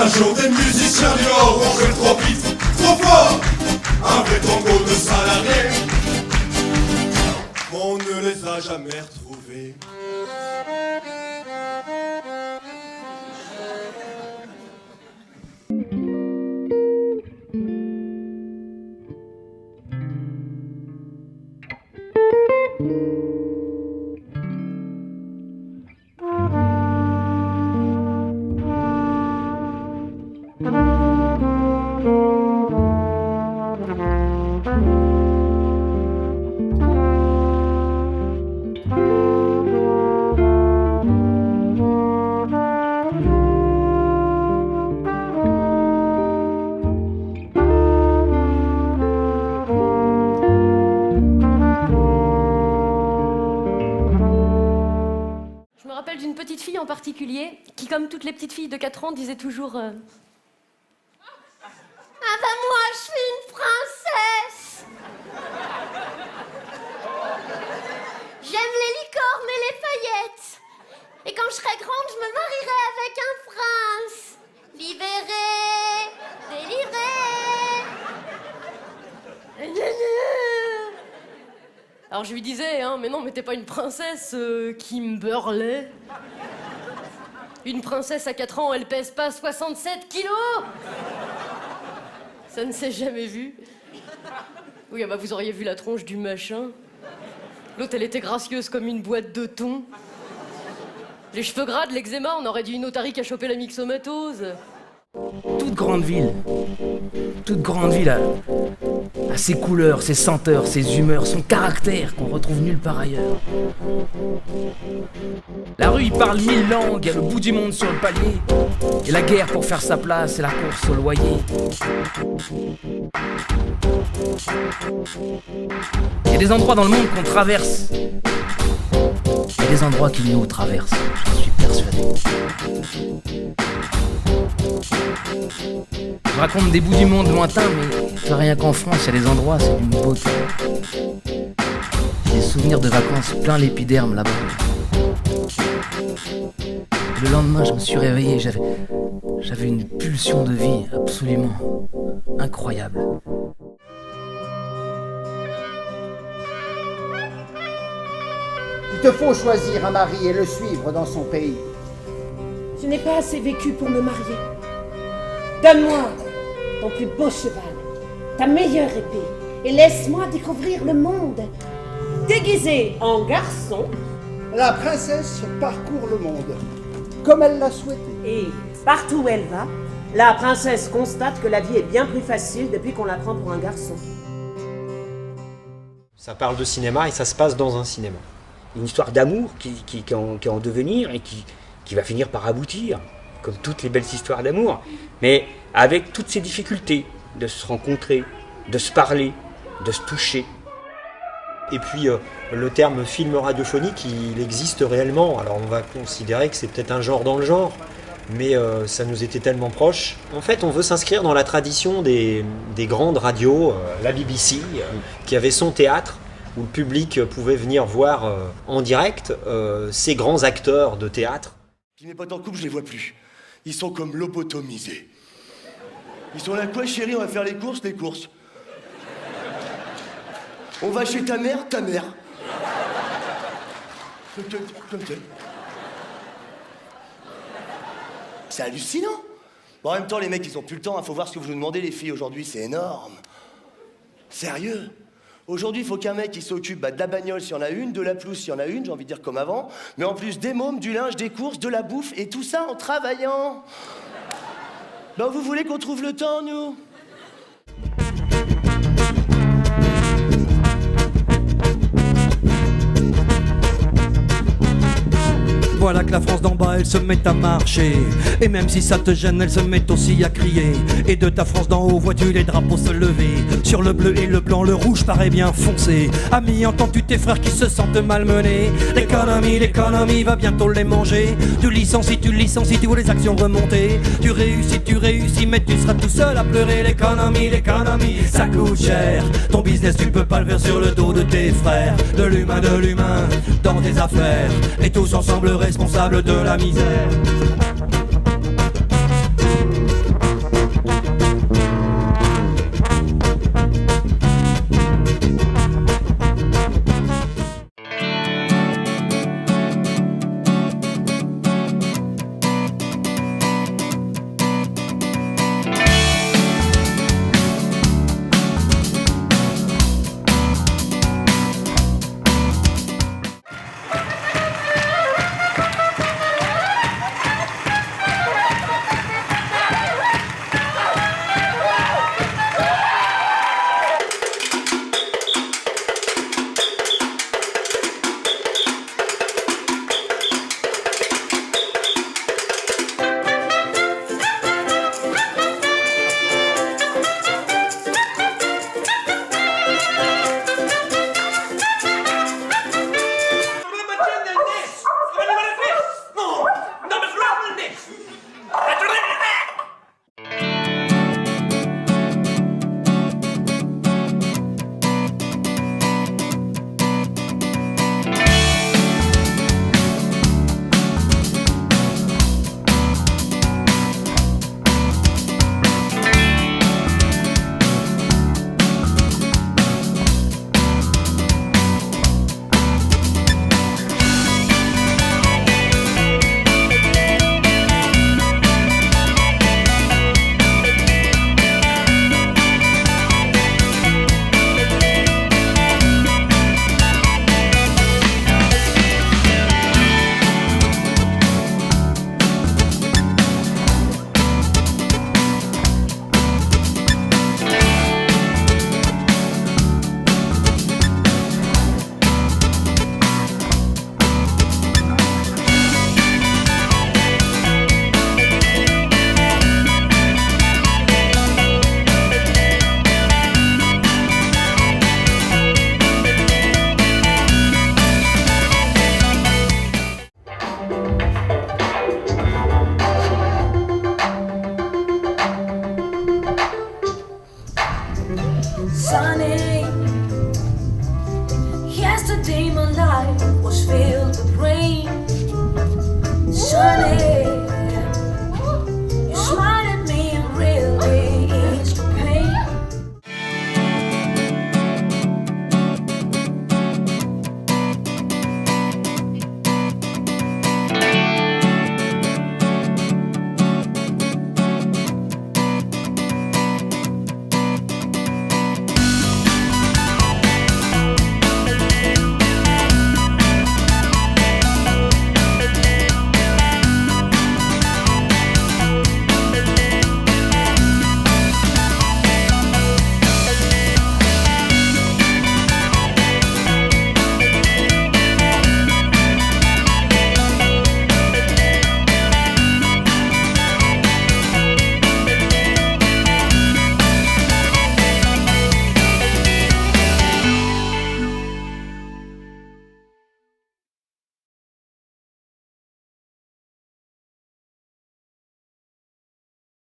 Un jour des musiciens du Nord ont joué trop vite, trop fort, un vrai tango de salariés. On ne les a jamais retrouvés. Je me rappelle d'une petite fille en particulier qui, comme toutes les petites filles de 4 ans, disait toujours Ah ben moi, je suis une princesse. J'aime les licornes et les paillettes. Et quand je serai grande, je me marierai avec un prince. Libéré, délivré. Alors je lui disais, hein, mais non, mais t'es pas une princesse, Kimberley. Une princesse à 4 ans, elle pèse pas 67 kilos. Ça ne s'est jamais vu. Oui, ah bah vous auriez vu la tronche du machin. L'autre, elle était gracieuse comme une boîte de thon. Les cheveux gras, de l'eczéma, on aurait dit une otarie qui a chopé la myxomatose. Toute grande ville a ses couleurs, ses senteurs, ses humeurs, son caractère qu'on retrouve nulle part ailleurs. La rue y parle 1000 langues, y a le bout du monde sur le palier. Et la guerre pour faire sa place, et la course au loyer. Il y a des endroits dans le monde qu'on traverse. Il y a des endroits qui nous traversent, j'en suis persuadé. Je raconte des bouts du monde lointains, mais rien qu'en France, il y a des endroits, c'est d'une beauté. J'ai des souvenirs de vacances plein l'épiderme là-bas. Le lendemain, je me suis réveillé, j'avais une pulsion de vie absolument incroyable. Il te faut choisir un mari et le suivre dans son pays. Je n'ai pas assez vécu pour me marier. Donne-moi ton plus beau cheval, ta meilleure épée, et laisse-moi découvrir le monde. Déguisée en garçon, La princesse parcourt le monde, comme elle l'a souhaité. et partout où elle va, la princesse constate que la vie est bien plus facile depuis qu'on la prend pour un garçon. Ça parle de cinéma et ça se passe dans un cinéma. Une histoire d'amour qui est en devenir et qui va finir par aboutir, comme toutes les belles histoires d'amour, mais avec toutes ces difficultés de se rencontrer, de se parler, de se toucher. Et puis le terme film radiophonique, il existe réellement. Alors on va considérer que c'est peut-être un genre dans le genre, mais ça nous était tellement proche. En fait, on veut s'inscrire dans la tradition des grandes radios, la BBC, qui avait son théâtre, où le public pouvait venir voir en direct ces grands acteurs de théâtre. Puis mes potes en couple, je les vois plus. Ils sont comme lobotomisés. Ils sont là, quoi chérie, on va faire les courses. On va chez ta mère. Comme t'es. C'est hallucinant. Bon, en même temps, les mecs, ils ont plus le temps. Faut voir ce que vous nous demandez, les filles, aujourd'hui. C'est énorme. Sérieux. Aujourd'hui, il faut qu'un mec, il s'occupe de la bagnole s'il y en a une, de la pelouse s'il y en a une, j'ai envie de dire comme avant, mais en plus des mômes, du linge, des courses, de la bouffe, et tout ça en travaillant. Ben, vous voulez qu'on trouve le temps, nous ? Voilà que la France d'en bas elle se met à marcher. Et même si ça te gêne, elle se met aussi à crier. Et de ta France d'en haut vois-tu les drapeaux se lever. Sur le bleu et le blanc, le rouge paraît bien foncé. Ami, entends-tu tes frères qui se sentent malmenés? L'économie va bientôt les manger. Tu licencies, tu vois les actions remonter. Tu réussis, mais tu seras tout seul à pleurer. L'économie, ça coûte cher. Ton business tu peux pas le faire sur le dos de tes frères. De l'humain dans tes affaires. Et tous ensemble responsables de la misère.